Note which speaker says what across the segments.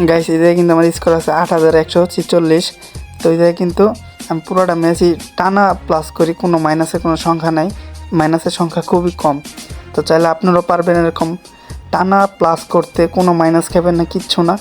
Speaker 1: Guys এই জায়গায় কিন্তু আমার স্কোর আছে 8146। তো এই জায়গায় কিন্তু আমি পুরোটা ম্যাচই টানা প্লাস করি, কোনো মাইনাসের কোনো সংখ্যা নাই, মাইনাসের সংখ্যা খুবই কম। তো চাইলে আপনারাও পারবেন এরকম টানা প্লাস করতে, কোনো মাইনাস খাবেন না, কিচ্ছু না।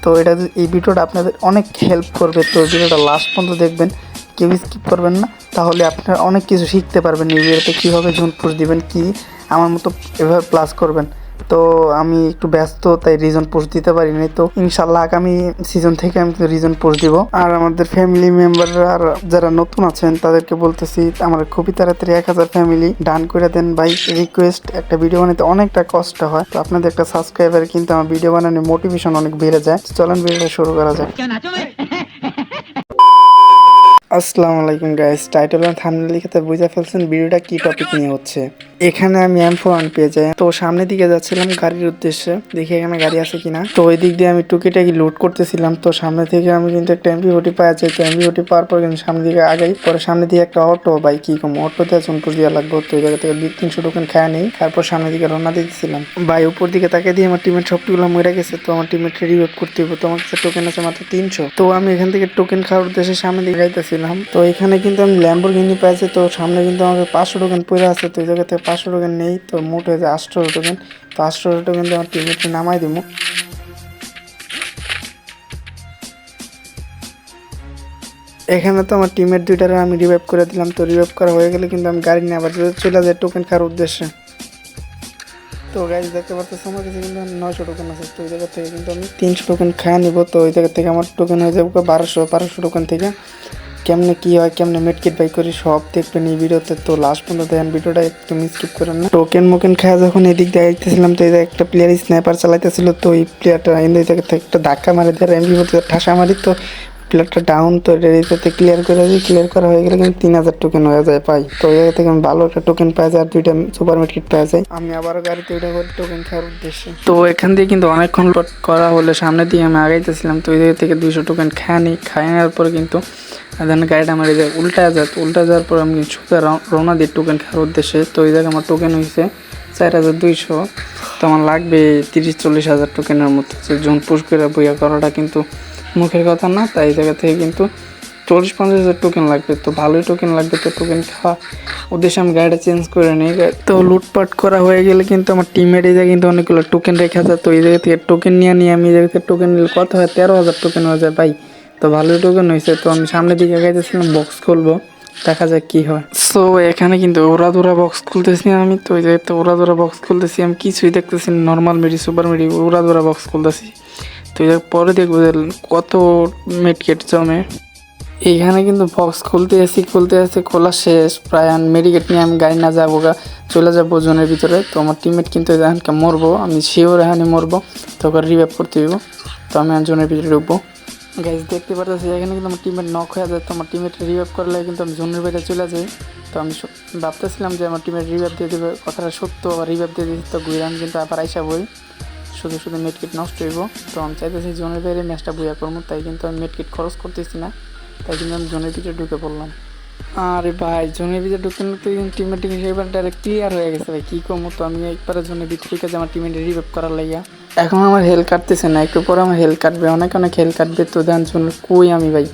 Speaker 1: তো এটা এই ভিডিওটা আপনাদের অনেক হেল্প করবে, তো ভিডিওটা লাস্ট পর্যন্ত দেখবেন, কেউ স্কিপ করবেন না, তাহলে আপনারা অনেক কিছু শিখতে পারবেন এই ভিডিওতে, কীভাবে জুন পুশ দিবেন, কি আমার মতো এভাবে প্লাস করবেন। তো আমি একটু ব্যস্ত, তাই রিজন পোস্ট দিতে পারিনি। তো ইনশাল্লাহ আগামী সিজন থেকে আমি রিজন পোস্ট দিব। আর আমাদের ফ্যামিলি মেম্বাররা যারা নতুন আছেন তাদেরকে বলতেছি, আমার খুবই তাড়াতাড়ি 1000 ফ্যামিলি ডান করে দেন ভাই। রিকোয়েস্ট, একটা ভিডিও বানাতে অনেকটা কষ্ট হয়, তো আপনাদের একটা সাবস্ক্রাইবার কিন্তু আমার ভিডিও বানানোর মোটিভেশন অনেক বেড়ে যায়। চলেন ভিডিওটা শুরু করা যাক। আসসালামু আলাইকুম গাইস, টাইটেল আর থাম্বনেল লিখে বুঝে ফেলছেন ভিডিওটা কি টপিক নিয়ে হচ্ছে। এখানে আমি M4 পেয়ে যাই, তো সামনের দিকে যাচ্ছিলাম গাড়ির উদ্দেশ্যে, দেখি এখানে গাড়ি আছে কিনা। তো ওই দিক দিয়ে আমি টুকিটাকি লুট করতেছিলাম, তো সামনে থেকে আমি কিন্তু একটা MP40 পাওয়া যায়। তো MP40 পাওয়ার পর কিন্তু সামনের দিকে আগাই, পরে সামনে দিয়ে একটা অটো, ভাই কি কম অটোতে জনপুর দিয়া লাগবে, তো ওই জায়গা থেকে 200-300 টোকেন খায় নেই, তারপর সামনের দিকে রওনা দিতেছিলাম। ভাই উপর দিকে তাকে দিয়ে আমার টিমের সবগুলো মরে গেছে, তো আমার টিমের রিভাইভ করতে হবে। তো আমার কাছে টোকেন আছে মাত্র 300। তো আমি এখান থেকে টোকেন খাওয়ার উদ্দেশ্যে সামনে দিকে যাইতেছিলাম। তো এখানে কিন্তু আমি ল্যাম্বরগিনি পাইছি, তো সামনে কিন্তু আমাকে 500 টোকেন পড়ে আছে, তো এই জায়গা থেকে 500 টোকেন নেই, তো মোট হয়ে যায় 800 টোকেন। তো 800 টোকেন দিয়ে আমার টিমমেটকে নামাই দিব। এখানে তো আমার টিমের দুইটারে আমি রিভাইভ করে দিলাম, তো রিভাইভ করা হয়ে গেলে কিন্তু আমি গাড়ি নিয়ে আবার চলে যাই টোকেন খাওয়ার উদ্দেশ্যে। তো গাইজ দেখতে পাচ্ছি আমার কাছে কিন্তু 900 টোকেন আছে, তো ওই জায়গা থেকে কিন্তু আমি 300 টোকেন খাওয়া নিব। তো ওই জায়গা থেকে আমার টোকেন হয়ে যাবে 1200 টোকেন থেকে। কেমনে কি হয়, কেমনে মেডকিট বাই করি সব দেখবেন এই ভিডিওতে, তো লাস্ট পর্যন্ত দেখেন ভিডিওটা, একটু স্কিপ করেন না। টোকেন মোকেন খাওয়া যখন এদিক দিয়ে আইতেছিলাম, তো এই যে একটা প্লেয়ার স্নাইপার চালাইতেছিল, তো এই প্লেয়ারটা এই জায়গা থেকে একটা ধাক্কা মারি দিয়ে এমবি মধ্যে ঠাসা মারি, তো প্লেয়ারটা ডাউন। তো এটাতে ক্লিয়ার করে দিই, ক্লিয়ার করা হয়ে গেলে কিন্তু 3000 টোকেন হয়ে যায় পাই। তো এই জায়গা থেকে আমি ভালো একটা টোকেন পাই যায়, আর 2টা সুপার মেডকিট পাওয়া যায়। আমি আবারও গাড়িতে ওইটা করে টোকেন খাওয়ার উদ্দেশ্যে, তো এখান দিয়ে কিন্তু অনেকক্ষণ করা হলে সামনে দিয়ে আমি আগাইতেছিলাম। তো এই জায়গা থেকে 200 টোকেন খাই নেওয়ার পরে কিন্তু দেন গাড়িটা আমার এই জায়গায় উল্টা যায়, তো উল্টা যাওয়ার পর আমি সোজা রওনা দিই টোকেন খাওয়ার উদ্দেশ্যে। তো এই জায়গায় আমার টোকেন হয়েছে 4200। তো আমার লাগবে 30-40 হাজার টোকেনের মতো, যে জোন পুশ করে বইয়া করাটা কিন্তু মুখের কথা না। তাই এই জায়গা থেকে কিন্তু 40-50 হাজার টোকেন লাগবে, তো ভালোই টোকেন লাগবে। তো টোকেন খাওয়া উদ্দেশ্যে আমি গাড়িটা চেঞ্জ করে নিই। তো লুটপাট করা হয়ে গেলে কিন্তু আমার টিমের এই জায়গায় কিন্তু অনেকগুলো টোকেন রেখে যায়, তো এই জায়গা থেকে টোকেন নিয়ে আমি এই জায়গা থেকে টোকেন নিলে কত হয়, 13,000 টোকেন হয়ে যায় ভাই। তো ভালোই টোকেন হয়েছে, তো আমি সামনের দিকে গাইতেছিলাম, বক্স খুলবো, দেখা যাক কি হয়। সো এখানে কিন্তু ওরা বক্স খুলতেছি আমি, তো ওই জায়গাতে ওরা বক্স খুলতেছি, আমি কিছুই দেখতেছি নর্মাল মেডি সুপার মেডি ওরা বক্স খুলতেছি। তো এই পরে দেখবো যে কত মেডকেট জমে। এইখানে কিন্তু বক্স খুলতে আসি খোলা শেষ প্রায়, মেডিকেট নিয়ে আমি গাড়ি না যাবো চলে যাবো জোনের ভিতরে। তো আমার টিমমেট কিন্তু এখানকে মরবো, আমি শিওর এখানে মরবো, তো ওকে রিভাইভ করতে হইব। তো আমি জোনের ভিতরে ঢুকবো। গাইজ দেখতে পারতেছি এখানে কিন্তু আমার টিমমেট নক হয়ে যায়, তো আমার টিমমেট রিভাইভ করলে কিন্তু আমি জোনের ভিতরে চলে যাই। তো আমি ভাবতেছিলাম যে আমার টিমমেট রিভাইভ দিয়ে দেবে, কথাটা সত্য, আবার রিভাইভ দিয়ে দিচ্ছি, তো ঘুরে আমি কিন্তু আবার আইসা বই, শুধু মেডকিট নষ্ট হইব। তো আমি চাইতেছি জোনের বাইরে ম্যাচটা বুয়া করবো, তাই কিন্তু আমি মেডকিট খরচ করতেছি না, তাই কিন্তু আমি জোনের ভিতরে ঢুকে পড়লাম। আরে ভাই জোনের ভিতরে ঢুকতে ঢুকতে কিন্তু টিমের এবার ডাইরেক্ট ক্লিয়ার হয়ে গেছে ভাই, কী করবো। তো আমি একবারে জোনের ভিতরে ঢুকে আমার টিমের রিভাইভ করার লাইয়া। এখন আমার হেল কাটতেছে না, একটু পরে আমার হেল কাটবে, অনেক হেল কাটবে। তো দেন জোনের কই আমি ভাই।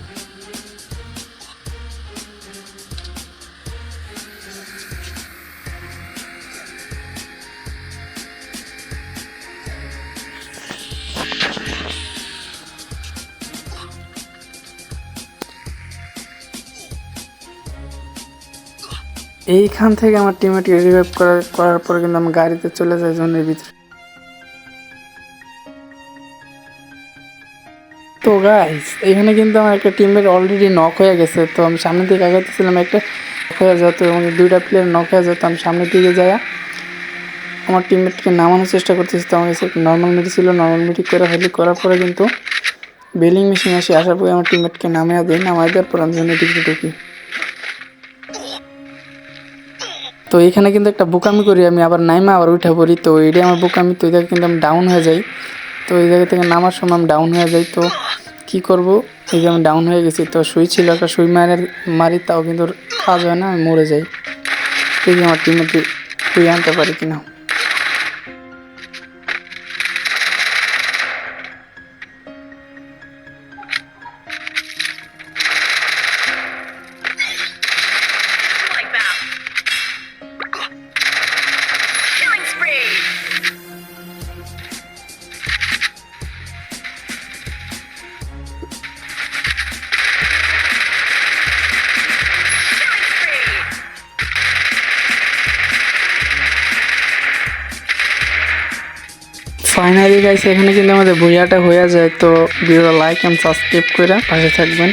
Speaker 1: এইখান থেকে আমার টিমমেটকে রিভাইভ করার পরে কিন্তু আমি গাড়িতে চলে যাই জোনের ভিতরে। তো গাইস এখানে কিন্তু আমার একটা টিমমেট অলরেডি নক হয়ে গেছে, তো আমি সামনের দিকে আগাইতেছিলাম, একটা নক হয়ে যেত এবং 2টা প্লেয়ার নক হয়ে যেত। আমি সামনের দিকে যাই আমার টিমমেটকে নামানোর চেষ্টা করতেছি, তো আমার কাছে নর্মাল মিটি ছিল, নর্মাল মিটি করার পরে কিন্তু বেলিং মেশিন আসার পরে আমার টিমমেটকে নামিয়ে দিই, নামাই দেওয়ার পর আমি জোনের দিকে ঢুকি। তো এখানে কিন্তু একটা বোকামি করি আমি, আবার নাইমা আবার উঠে পড়ি, তো এটাই আমার বোকামি। তো এই জায়গায় কিন্তু আমি ডাউন হয়ে যাই, তো এই জায়গা থেকে নামার সময় আমি ডাউন হয়ে যাই। তো কি করব, এই যে আমি ডাউন হয়ে গেছি, তো সুই ছিল একটা সুই মারি, তাও কিন্তু কাজ হয় না, আমি মরে যাই। এই যে আমার টিমমেটকে সুই আনতে পারি কিনা। ফাইনালি গাইস এখানে কিন্তু আমাদের ভুইয়াটা হয়ে যায়। তো ভিডিওটা লাইক এন্ড সাবস্ক্রাইব করে পাশে থাকবেন।